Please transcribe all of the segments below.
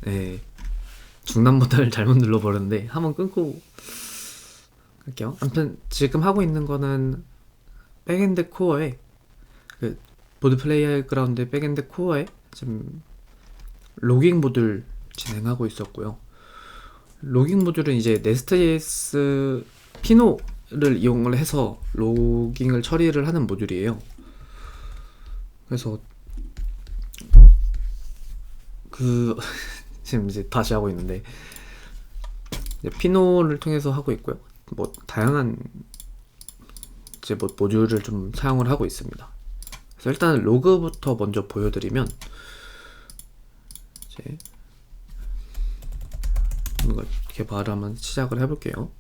네, 중단 버튼을 잘못 눌러버렸는데 한번 끊고 할게요. 아무튼 지금 하고 있는 거는 백엔드 코어에 그 보드 플레이그라운드 백엔드 코어에 지금 로깅 모듈 진행하고 있었고요. 로깅 모듈은 이제 네스트JS 피노를 이용을 해서 로깅을 처리를 하는 모듈이에요. 그래서 그 지금 이제 다시 하고 있는데 이제 피노를 통해서 하고 있고요. 뭐 다양한 이제 뭐 모듈을 좀 사용을 하고 있습니다. 그래서 일단 로그부터 먼저 보여드리면 이제 이걸 개발을 한번 시작을 해볼게요.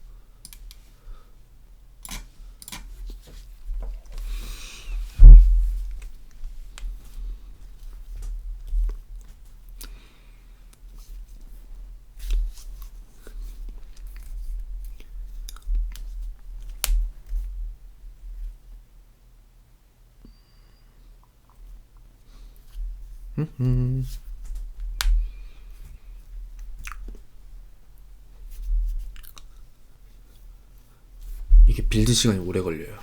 이게 빌드 시간이 오래 걸려요.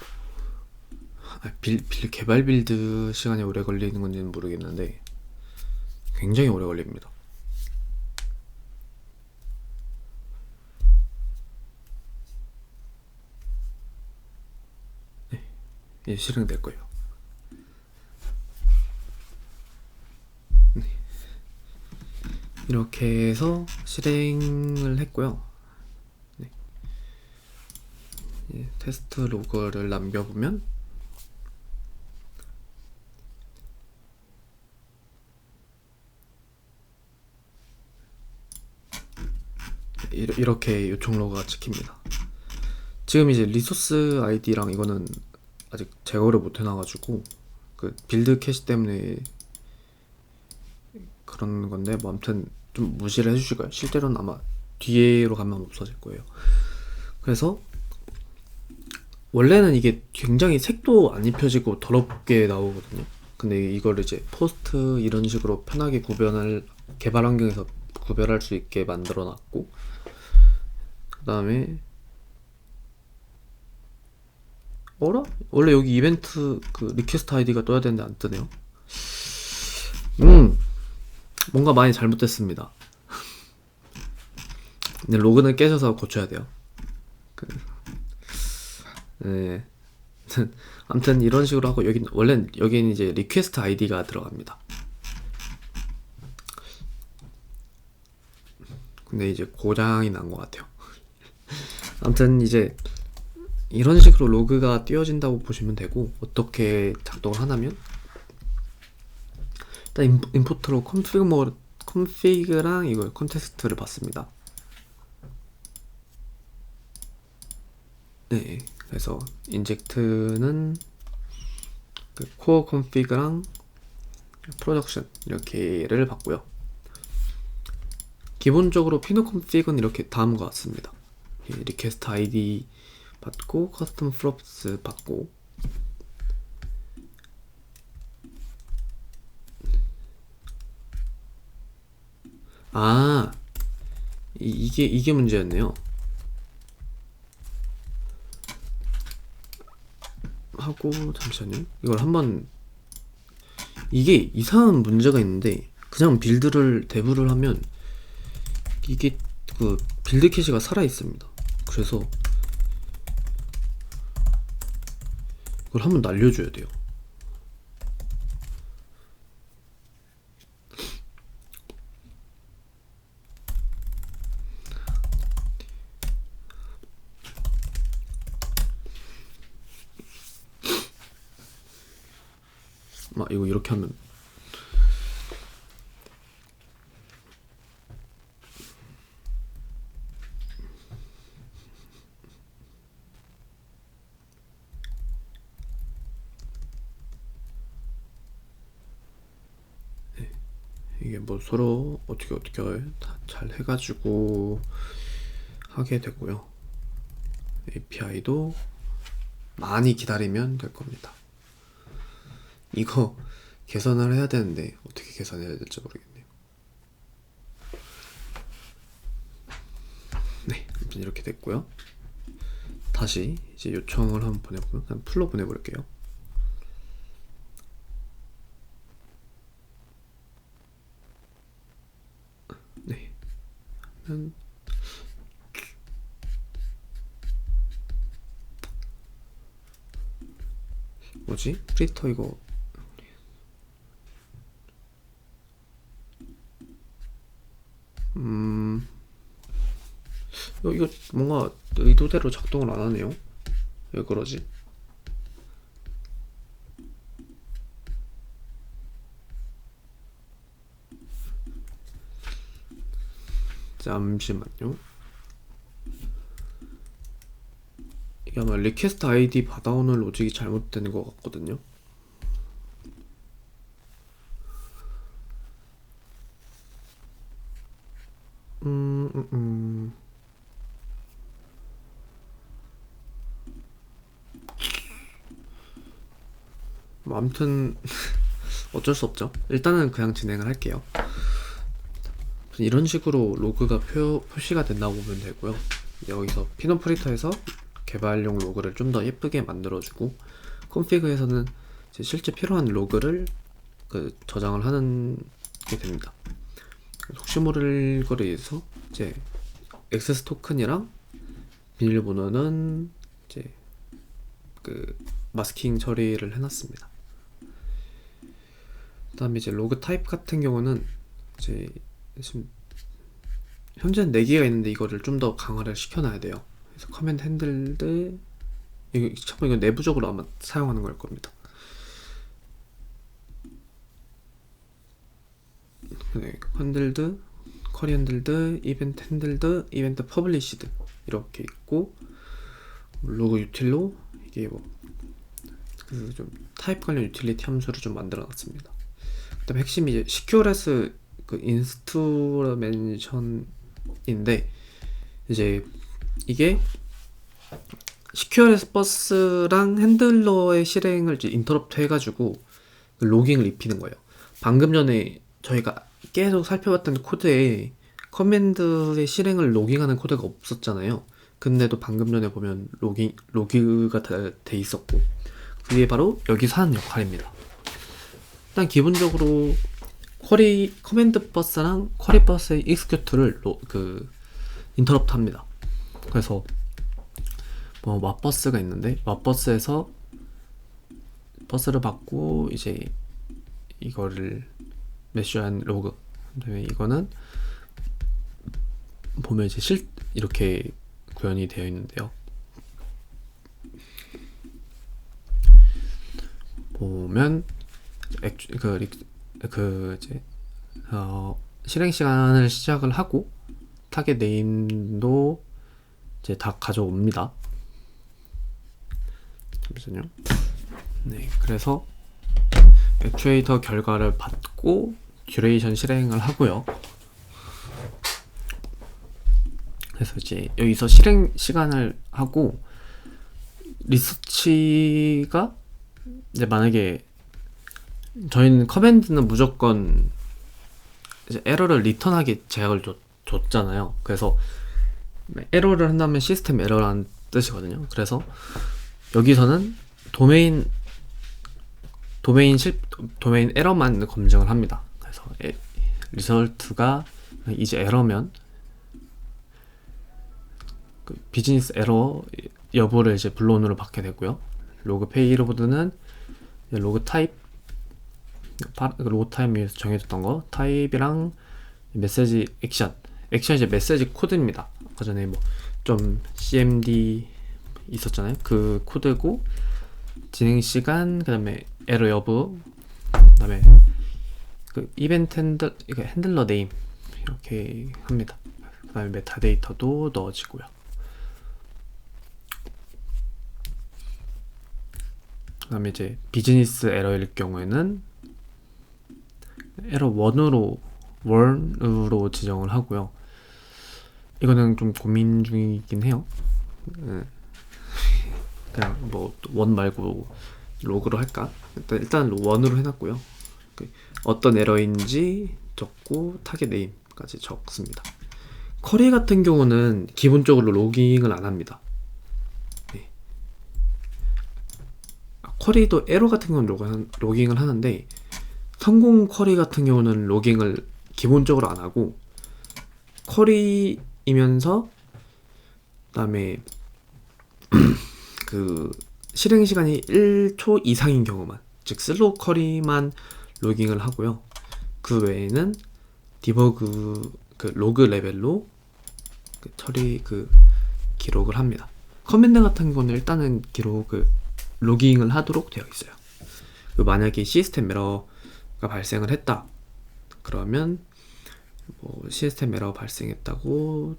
개발 빌드 시간이 오래 걸리는 건지는 모르겠는데 굉장히 오래 걸립니다. 네, 이제 실행될 거예요. 네. 이렇게 해서 실행을 했고요. 네. 테스트 로그를 남겨보면 이렇게 요청 로그가 찍힙니다. 지금 이제 리소스 아이디랑 이거는 아직 제거를 못 해놔가지고 그 빌드 캐시 때문에 그런 건데 뭐 아무튼 좀 무시를 해주시고요. 실제로는 아마 뒤로 가면 없어질 거예요. 그래서 원래는 이게 굉장히 색도 안 입혀지고 더럽게 나오거든요. 근데 이걸 이제 포스트 이런 식으로 편하게 구별을 개발 환경에서 구별할 수 있게 만들어 놨고, 그 다음에 어라? 원래 여기 이벤트 그 리퀘스트 아이디가 떠야 되는데 안 뜨네요. 뭔가 많이 잘못됐습니다. 근데 로그는 깨져서 고쳐야 돼요. 네. 아무튼 이런 식으로 하고 원래는 여기는 이제 리퀘스트 아이디가 들어갑니다. 근데 이제 고장이 난 것 같아요. 아무튼 이제 이런 식으로 로그가 띄워진다고 보시면 되고, 어떻게 작동을 하냐면 일단 임포트로 컨피그랑 이걸 컨텍스트를 받습니다. 네, 그래서 인젝트는 그 코어 컨피그랑 프로덕션 이렇게를 받고요. 기본적으로 피노 컨피그는 이렇게 다음과 같습니다. 리퀘스트 아이디 받고 커스텀 프롭스 받고, 아 이게 문제였네요. 하고 잠시만요. 이걸 한번, 이게 이상한 문제가 있는데 그냥 빌드를 대부를 하면 이게 그 빌드 캐시가 살아 있습니다. 그래서 이걸 한번 날려줘야 돼요. 이거 이렇게 하면 이게 뭐 서로 어떻게 다 잘 해가지고 하게 되고요. API도 많이 기다리면 될 겁니다. 이거 개선을 해야 되는데 어떻게 개선해야 될지 모르겠네요. 이렇게 됐고요. 다시 이제 요청을 한번 보내고요. 그냥 풀로 보내볼게요. 네. 뭐지? 프리터 이거 이거 뭔가 의도대로 작동을 안 하네요. 왜 그러지? 잠시만요. 이게 아마 리퀘스트 아이디 받아오는 로직이 잘못된 것 같거든요. 뭐 아무튼 어쩔 수 없죠. 일단은 그냥 진행을 할게요. 이런 식으로 로그가 표시가 된다고 보면 되고요. 여기서 피노 프리터에서 개발용 로그를 좀 더 예쁘게 만들어주고, 콘피그에서는 실제 필요한 로그를 저장을 하는 게 됩니다. 혹시 모를 거를 위해서 이제 액세스 토큰이랑 비밀번호는 이제 마스킹 처리를 해놨습니다. 그 다음에 이제 로그 타입 같은 경우는 이제 지금 현재는 4개가 있는데 이거를 좀 더 강화를 시켜놔야 돼요. 그래서 커맨드 핸들드, 이거 내부적으로 아마 사용하는 걸 겁니다. 네, 핸들드, 쿼리 핸들드, 이벤트 핸들드, 이벤트 퍼블리시드 이렇게 있고, 로그 유틸로 이게 좀 타입 관련 유틸리티 함수를 좀 만들어놨습니다. 그다음에 핵심이 이제 시큐어레스 인스트루멘션인데, 이제 이게 시큐어레스 버스랑 핸들러의 실행을 이제 인터럽트 해가지고 로깅을 입히는 거예요. 방금 전에 저희가 계속 살펴봤던 코드에 커맨드의 실행을 로깅하는 코드가 없었잖아요. 근데도 방금 전에 보면 로그가 돼 있었고, 그게 바로 여기서 하는 역할입니다. 일단 기본적으로 커맨드 버스랑 쿼리 버스의 익스큐트를 인터럽트 합니다. 그래서 뭐 왓버스가 있는데, 왓버스에서 버스를 받고 이제 이거를 메쉬한 로그, 그다음에 이거는 보면 이제 이렇게 구현이 되어 있는데요. 보면 실행 시간을 시작을 하고 타겟 네임도 이제 다 가져옵니다. 잠시만요. 네, 그래서 액추에이터 결과를 받고 듀레이션 실행을 하고요. 그래서 이제 여기서 실행 시간을 하고, 리서치가 이제 만약에 저희는 커맨드는 무조건 이제 에러를 리턴하게 제약을 줬잖아요. 그래서 에러를 한다면 시스템 에러라는 뜻이거든요. 그래서 여기서는 도메인 에러만 검증을 합니다. 그래서 리설트가 이제 에러면 비즈니스 에러 여부를 이제 블론으로 받게 되고요. 로그 페이로드는 로그 타입, 로그 타입에서 정해졌던 거 타입이랑 메시지 액션 이제 메시지 코드입니다. 아까 전에 좀 cmd 있었잖아요. 그 코드고, 진행 시간, 그다음에 에러 여부, 그다음에 이벤트 핸들러 네임 이렇게 합니다. 그다음에 메타데이터도 넣어지고요. 그다음에 이제 비즈니스 에러일 경우에는 에러 1으로 지정을 하고요. 이거는 좀 고민 중이긴 해요. 그냥 원 말고 로그로 할까? 일단 1으로 해놨고요. 어떤 에러인지 적고 타겟 네임까지 적습니다. 커리 같은 경우는 기본적으로 로깅을 안 합니다. 네. 커리도 에러 같은 경우는 로깅을 하는데 성공 커리 같은 경우는 로깅을 기본적으로 안 하고 커리이면서 그다음에 그 실행 시간이 1초 이상인 경우만, 즉 슬로우 커리만 로깅을 하고요. 그 외에는 디버그 그 로그 레벨로 그 처리 기록을 합니다. 커맨드 같은 경우는 일단은 기록을 로깅을 하도록 되어 있어요. 만약에 시스템 에러가 발생을 했다 그러면 시스템 에러 발생했다고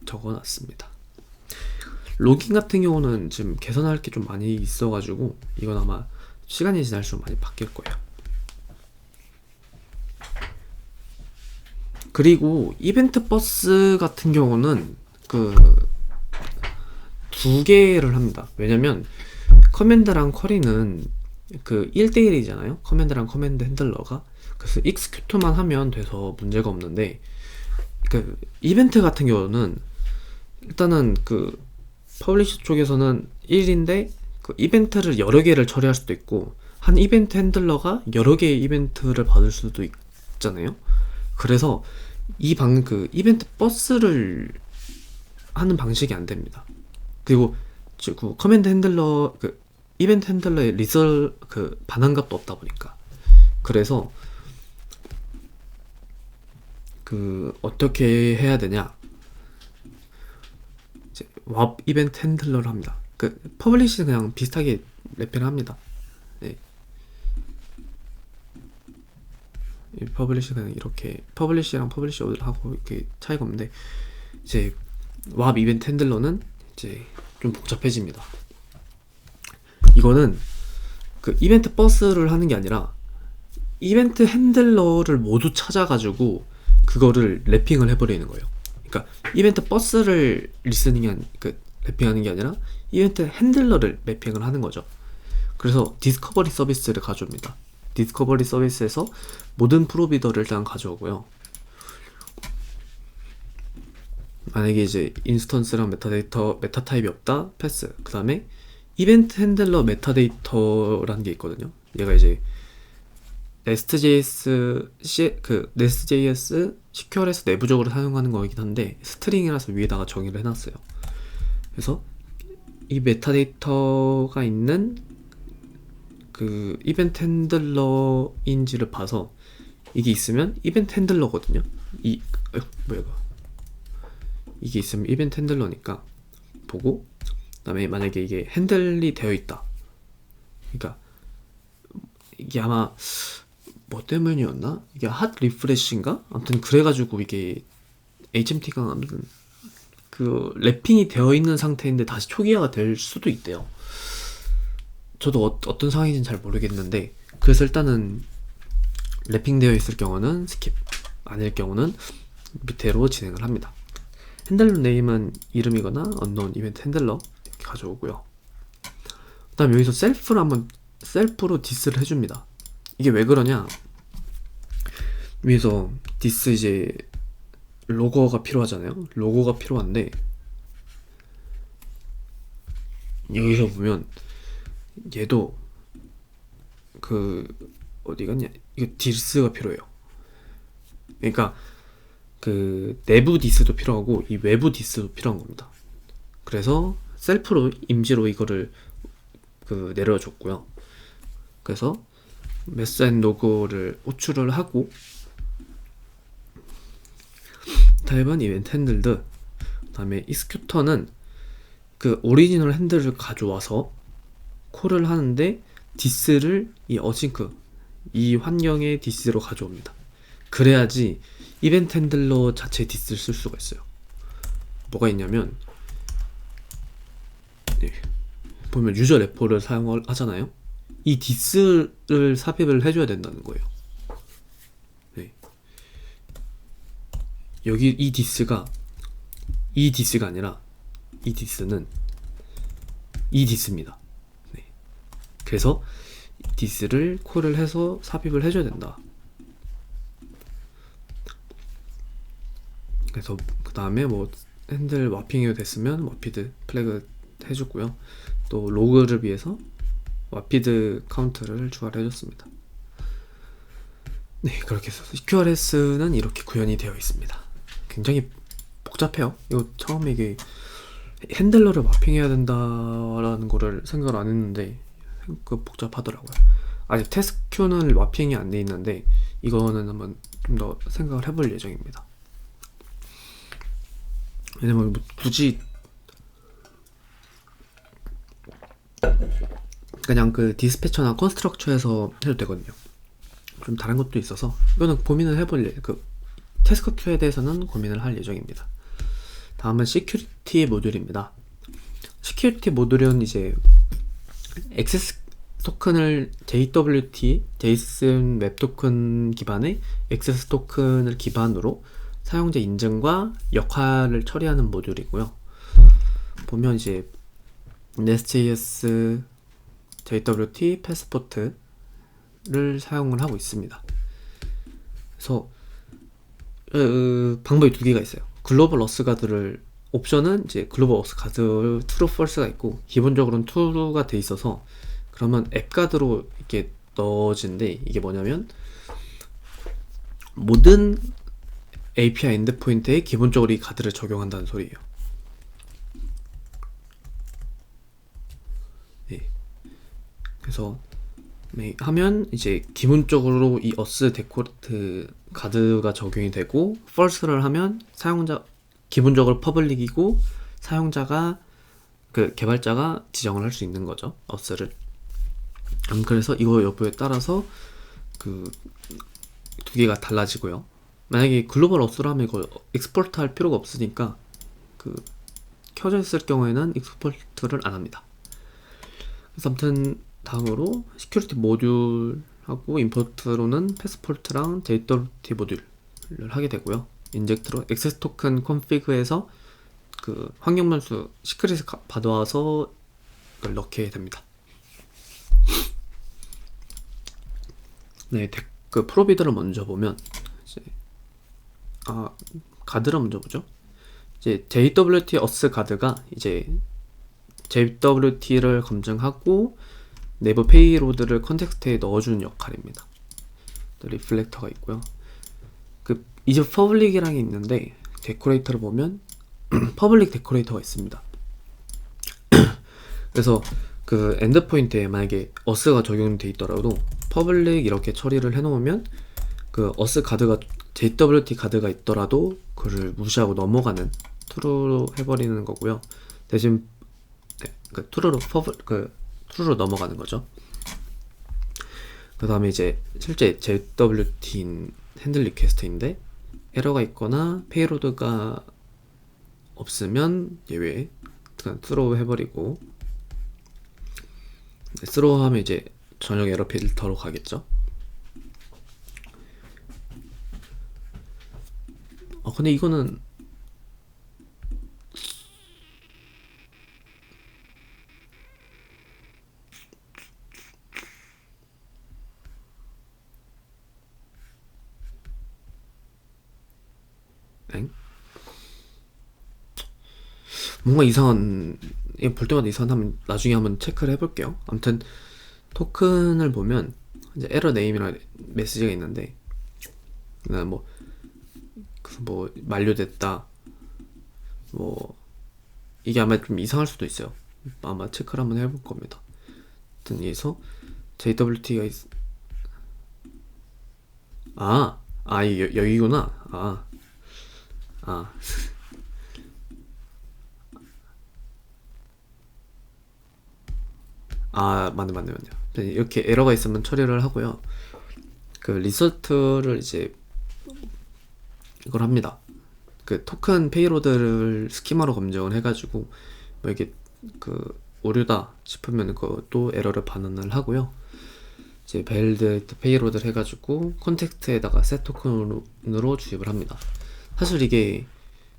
적어놨습니다. 로깅 같은 경우는 지금 개선할 게 좀 많이 있어가지고 이건 아마 시간이 지날수록 많이 바뀔 거예요. 그리고 이벤트 버스 같은 경우는 두 개를 합니다. 왜냐면 커맨드랑 쿼리는 1대1이잖아요. 커맨드랑 커맨드 핸들러가. 그래서 익스큐트만 하면 돼서 문제가 없는데 이벤트 같은 경우는 일단은 퍼블리셔 쪽에서는 1인데 이벤트를 여러 개를 처리할 수도 있고 한 이벤트 핸들러가 여러 개의 이벤트를 받을 수도 있잖아요. 그래서 이벤트 버스를 하는 방식이 안 됩니다. 그리고 커맨드 핸들러 이벤트 핸들러의 반환값도 없다 보니까. 그래서 어떻게 해야 되냐, 이제 왑 이벤트 핸들러를 합니다. 퍼블리시는 그냥 비슷하게 랩핑을 합니다. 네. 퍼블리시 그냥 이렇게 퍼블리시랑 퍼블리시 하고 이렇게 차이가 없는데, 이제 왑 이벤트 핸들러는 이제 좀 복잡해집니다. 이거는 이벤트 버스를 하는 게 아니라 이벤트 핸들러를 모두 찾아가지고 그거를 랩핑을 해버리는 거예요. 그러니까 이벤트 버스를 랩핑하는 게 아니라 이벤트 핸들러를 랩핑을 하는 거죠. 그래서 디스커버리 서비스를 가져옵니다. 디스커버리 서비스에서 모든 프로비더를 일단 가져오고요. 만약에 이제 인스턴스랑 메타 타입이 없다, 패스. 그 다음에 이벤트 핸들러 메타데이터라는 게 있거든요. 얘가 이제 네스트JS CQR에서 내부적으로 사용하는 거이긴 한데 스트링이라서 위에다가 정의를 해놨어요. 그래서 이 메타데이터가 있는 이벤트 핸들러인지를 봐서 이게 있으면 이벤트 핸들러거든요. 이게 있으면 이벤트 핸들러니까 보고, 그 다음에 만약에 이게 핸들이 되어 있다, 그러니까 이게 아마 뭐 때문이었나? 이게 핫 리프레쉬인가? 아무튼 그래가지고 이게 HMT가 아무튼 랩핑이 되어 있는 상태인데 다시 초기화가 될 수도 있대요. 저도 어떤 상황인지는 잘 모르겠는데, 그래서 일단은 랩핑 되어 있을 경우는 스킵, 아닐 경우는 밑으로 진행을 합니다. 핸들러 네임은 이름이거나 언노운 이벤트 핸들러 이렇게 가져오고요. 그 다음 여기서 셀프로 디스를 해줍니다. 이게 왜 그러냐, 위에서 디스 이제 로고가 필요하잖아요. 로고가 필요한데 여기서 보면 얘도 어디 갔냐, 이거 디스가 필요해요. 그러니까 내부 디스도 필요하고 이 외부 디스도 필요한 겁니다. 그래서 셀프로 임시로 이거를 내려줬고요. 그래서 메스 앤 로고를 호출을 하고, 타입은 이벤트 핸들드, 그 다음에 익스큐터는 오리지널 핸들을 가져와서 콜을 하는데 디스를 이 어싱크 이 환경의 디스로 가져옵니다. 그래야지 이벤트 핸들러 자체 디스를 쓸 수가 있어요. 뭐가 있냐면, 보면 유저 레포를 사용을 하잖아요. 이 디스를 삽입을 해줘야 된다는 거예요. 네. 여기 이 디스가 아니라 이 디스는 이 디스입니다. 네. 그래서 디스를 콜을 해서 삽입을 해줘야 된다. 그래서 그 다음에 뭐 핸들 와핑이 됐으면 와피드 플래그 해주고요. 또 로그를 위해서 와피드 카운트를 추가를 해줬습니다. 네, 그렇게 해서 CQRS는 이렇게 구현이 되어 있습니다. 굉장히 복잡해요. 이거 처음에 이게 핸들러를 마핑해야 된다라는 거를 생각을 안 했는데 생각 복잡하더라고요. 아직 테스트큐는 마핑이 안 돼 있는데 이거는 한번 좀 더 생각을 해볼 예정입니다. 왜냐면 뭐 굳이 그냥 그 디스패처나 컨스트럭처에서 해도 되거든요. 좀 다른 것도 있어서 이거는 고민을 해볼 그 테스트큐에 대해서는 고민을 할 예정입니다. 다음은 시큐리티 모듈입니다. 시큐리티 모듈은 이제 액세스 토큰을 JWT, JSON 웹 토큰 기반의 액세스 토큰을 기반으로 사용자 인증과 역할을 처리하는 모듈이고요. 보면 이제 Nest.js, JWT, 패스포트를 사용을 하고 있습니다. 그래서 방법이 두 개가 있어요. 글로벌 어스가드를 옵션은 이제 글로벌 어스가드 true, false가 있고 기본적으로는 true가 돼 있어서 그러면 앱가드로 이렇게 넣어진데 이게 뭐냐면 모든 API 엔드포인트에 기본적으로 이 가드를 적용한다는 소리예요. 네. 그래서 하면 이제 기본적으로 이 어스 데코레트 가드가 적용이 되고 false를 하면 사용자 기본적으로 퍼블릭이고 사용자가 그 개발자가 지정을 할 수 있는 거죠. 어스를. 그래서 이거 여부에 따라서 그 두 개가 달라지고요. 만약에 글로벌 어스를 하면 이거 익스포트 할 필요가 없으니까 그 켜져 있을 경우에는 익스포트를 안 합니다. 그래서 아무튼 다음으로 시큐리티 모듈하고 임포트로는 패스포트랑 JWT 모듈을 하게 되고요. 인젝트로 액세스 토큰 컨피그에서 그 환경 변수 시크릿을 받아와서 그걸 넣게 됩니다. 네, 그 프로비더를 먼저 보면 이제 가드를 먼저 보죠. 이제 JWT 어스 가드가 이제 JWT를 검증하고 내부 페이로드를 컨텍스트에 넣어주는 역할입니다. 리플렉터가 있고요. 그 이제 퍼블릭이라는 게 있는데 데코레이터를 보면 퍼블릭 데코레이터가 있습니다. 그래서 그 엔드포인트에 만약에 어스가 적용돼 있더라도 퍼블릭 이렇게 처리를 해놓으면 그 어스 가드가 JWT 가드가 있더라도 그를 무시하고 넘어가는 트루로 해버리는 거고요. 대신 그 트루로 넘어가는 거죠. 그 다음에 이제 실제 JWT인 핸들 리퀘스트인데 에러가 있거나 페이로드가 없으면 예외 그냥 스로우 해버리고 스로우 하면 이제 전용 에러 필터로 가겠죠. 근데 이거는 뭔가 이상한 이거 볼 때마다 이상하면 나중에 한번 체크를 해볼게요. 아무튼 토큰을 보면 이제 에러 네임이라는 메시지가 있는데 뭐 만료됐다 뭐 이게 아마 좀 이상할 수도 있어요. 아마 체크를 한번 해볼 겁니다. 아무튼 여기서 JWT가 여기구나. 맞네. 이렇게 에러가 있으면 처리를 하고요. 그 리서트를 이제 이걸 합니다. 그 토큰 페이로드를 스키마로 검증을 해가지고 뭐 이게 그 오류다 싶으면 그것도 에러를 반응을 하고요. 이제 베일드 페이로드를 해가지고 컨텍스트에다가 셋 토큰으로 주입을 합니다. 사실 이게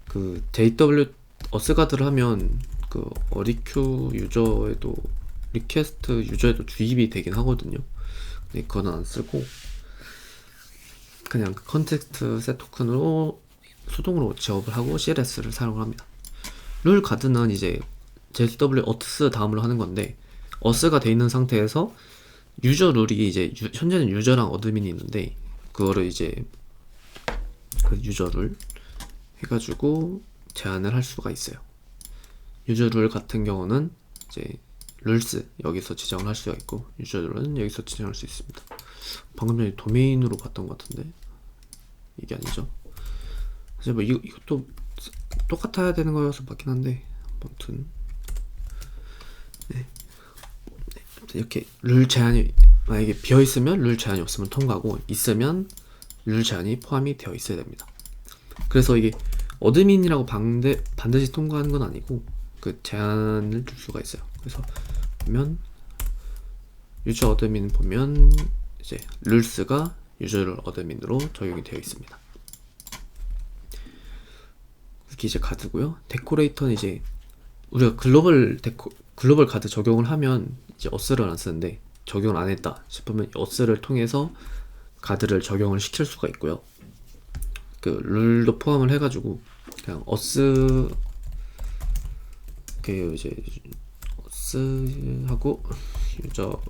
그 JW 어스가드를 하면 그 어리큐 유저에도 리퀘스트 유저에도 주입이 되긴 하거든요. 근데 그건 안 쓰고 그냥 컨텍스트 셋 토큰으로 수동으로 제어를 하고 CLS를 사용을 합니다. 룰 가드는 이제 JSW 어스 다음으로 하는 건데, 어스가 돼 있는 상태에서 유저 룰이 이제 현재는 유저랑 어드민이 있는데, 그거를 이제 그 유저 룰 해가지고 제한을 할 수가 있어요. 유저 룰 같은 경우는 이제 룰스 여기서 지정을 할 수가 있고, 유저 룰은 여기서 지정할 수 있습니다. 방금 전에 도메인으로 봤던 것 같은데 이게 아니죠. 사실 뭐 이것도 똑같아야 되는 거여서 맞긴 한데, 아무튼 네. 이렇게 룰 제한이 만약에 비어 있으면 룰 제한이 없으면 통과하고, 있으면 룰 제한이 포함이 되어 있어야 됩니다. 그래서 이게 어드민이라고 반드시 통과하는 건 아니고 그 제한을 줄 수가 있어요. 그래서 보면 유저 어드민 보면 이제 룰스가 유저를 어드민으로 적용이 되어 있습니다. 이게 이제 가드고요. 데코레이터는 이제 우리가 글로벌 가드 적용을 하면 이제 어스를 안 쓰는데, 적용을 안 했다 싶으면 어스를 통해서 가드를 적용을 시킬 수가 있고요. 그 룰도 포함을 해가지고 그냥 어스 그 이제 어스하고 유저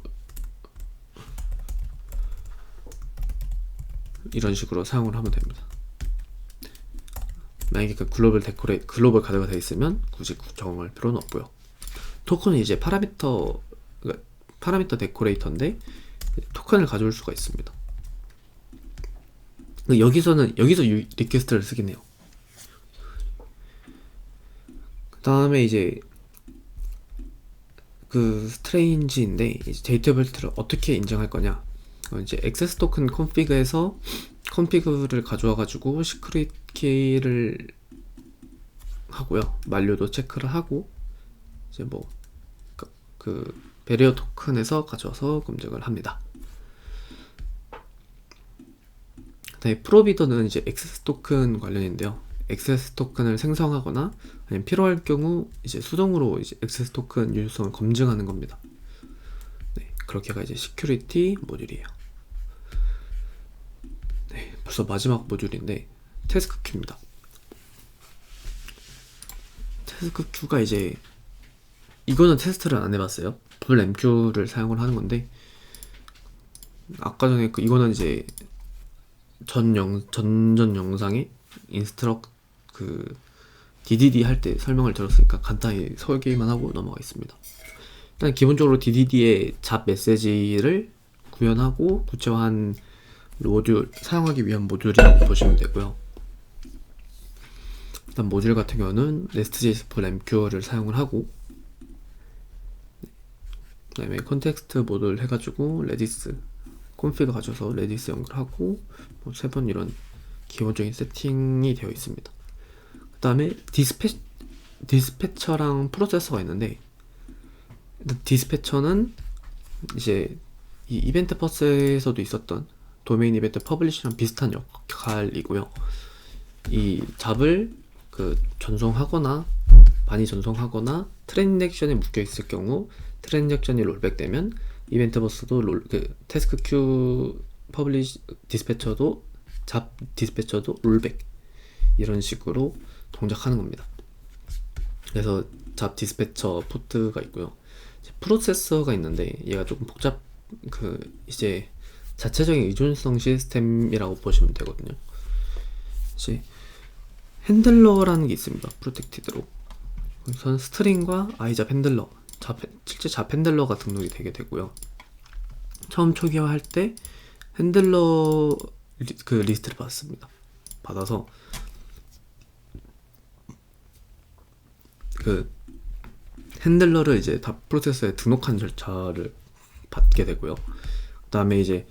이런 식으로 사용을 하면 됩니다. 만약에 그 글로벌 가드가 되어 있으면 굳이 적용할 필요는 없고요. 토큰은 이제 파라미터 데코레이터인데 토큰을 가져올 수가 있습니다. 여기서 리퀘스트를 쓰긴 해요. 그 다음에 이제 그 스트레인지인데, 이제 데이터벨트를 어떻게 인정할 거냐. 이제 액세스 토큰 컨피그에서 컨피그를 가져와 가지고 시크릿 키를 하고요. 만료도 체크를 하고, 이제 뭐 그 베리어 토큰에서 가져와서 검증을 합니다. 그다음에 프로비더는 이제 액세스 토큰 관련인데요. 액세스 토큰을 생성하거나 아니면 필요할 경우 이제 수동으로 이제 액세스 토큰 유효성을 검증하는 겁니다. 네, 그렇게가 이제 시큐리티 모듈이에요. 네, 벌써 마지막 모듈인데 태스크 큐입니다. 태스크 큐가 이제 이거는 테스트를 안 해봤어요. 풀 MQ를 사용을 하는 건데, 아까 전에 이거는 이제 전 영상에 그 DDD 할 때 설명을 들었으니까 간단히 설계만 하고 넘어가겠습니다. 일단 기본적으로 DDD의 잡 메시지를 구현하고 구체화한 모듈, 사용하기 위한 모듈이라고 보시면 되고요. 일단 모듈 같은 경우는 REST.js 풀 MQ를 사용을 하고, 그 다음에 컨텍스트 모듈 해가지고 레디스 콘피그 가져서 레디스 연결하고, 뭐 3번 이런 기본적인 세팅이 되어 있습니다. 그 다음에 디스패처랑 프로세서가 있는데, 디스패처는 이제 이 이벤트 버스에서도 있었던 도메인 이벤트 퍼블리시랑 비슷한 역할이고요. 이 잡을 전송하거나 많이 전송하거나 트랜잭션에 묶여 있을 경우 트랜잭션이 롤백 되면 이벤트 버스도 태스크 큐 퍼블리시 디스패처도 잡 디스패처도 롤백, 이런 식으로 동작하는 겁니다. 그래서 잡 디스패처 포트가 있고요. 프로세서가 있는데 얘가 조금 이제 자체적인 의존성 시스템이라고 보시면 되거든요. 이제 핸들러라는 게 있습니다. 프로텍티드로. 우선 스트링과 i잡 핸들러, 실제 잡 핸들러가 등록이 되게 되고요. 처음 초기화할 때 핸들러 리스트를 받아서 핸들러를 이제 다 프로세서에 등록한 절차를 받게 되고요. 그 다음에 이제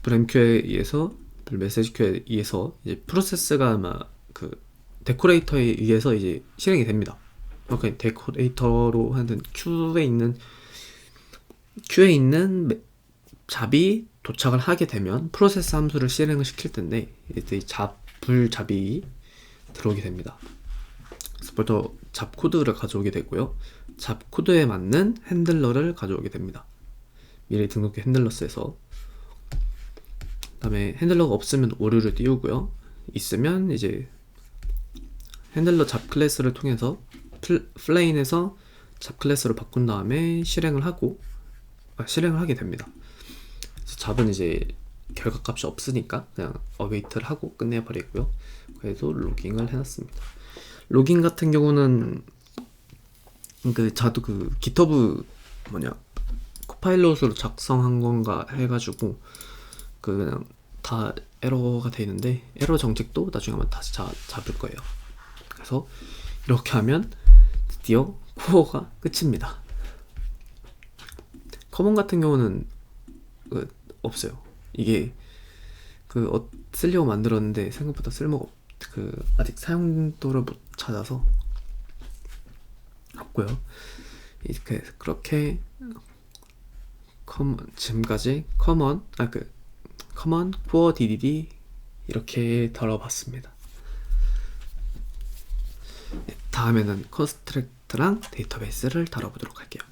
불MQ에 의해서 메시지 큐에 의해서 이제 프로세스가 아마 데코레이터에 의해서 이제 실행이 됩니다. 그러니까 데코레이터로 하는 큐에 있는 잡이 도착을 하게 되면 프로세스 함수를 실행을 시킬 텐데, 이때 불잡이 들어오게 됩니다. 그래서 먼저 잡 코드를 가져오게 되고요. 잡 코드에 맞는 핸들러를 가져오게 됩니다. 미리 등록된 핸들러스에서. 그 다음에 핸들러가 없으면 오류를 띄우고요. 있으면 이제 핸들러 잡 클래스를 통해서 플레인에서 잡 클래스로 바꾼 다음에 실행을 하게 됩니다. 그래서 잡은 이제 결과값이 없으니까 그냥 어웨이트를 하고 끝내버리고요. 그래서 로깅을 해놨습니다. 로깅 같은 경우는 저도 그 기터브 코파일럿으로 작성한 건가 해가지고 그냥 다 에러가 돼 있는데, 에러 정책도 나중에 한번 다시 잡을 거예요. 그래서 이렇게 하면 드디어 코어가 끝입니다. 커먼 같은 경우는 없어요. 이게 쓰려고 만들었는데 생각보다 쓸모가 아직 사용도를 못 찾아서 없고요. 그렇게 지금까지 커먼 코어 DDD 이렇게 다뤄봤습니다. 다음에는 컨스트럭트랑 데이터베이스를 다뤄보도록 할게요.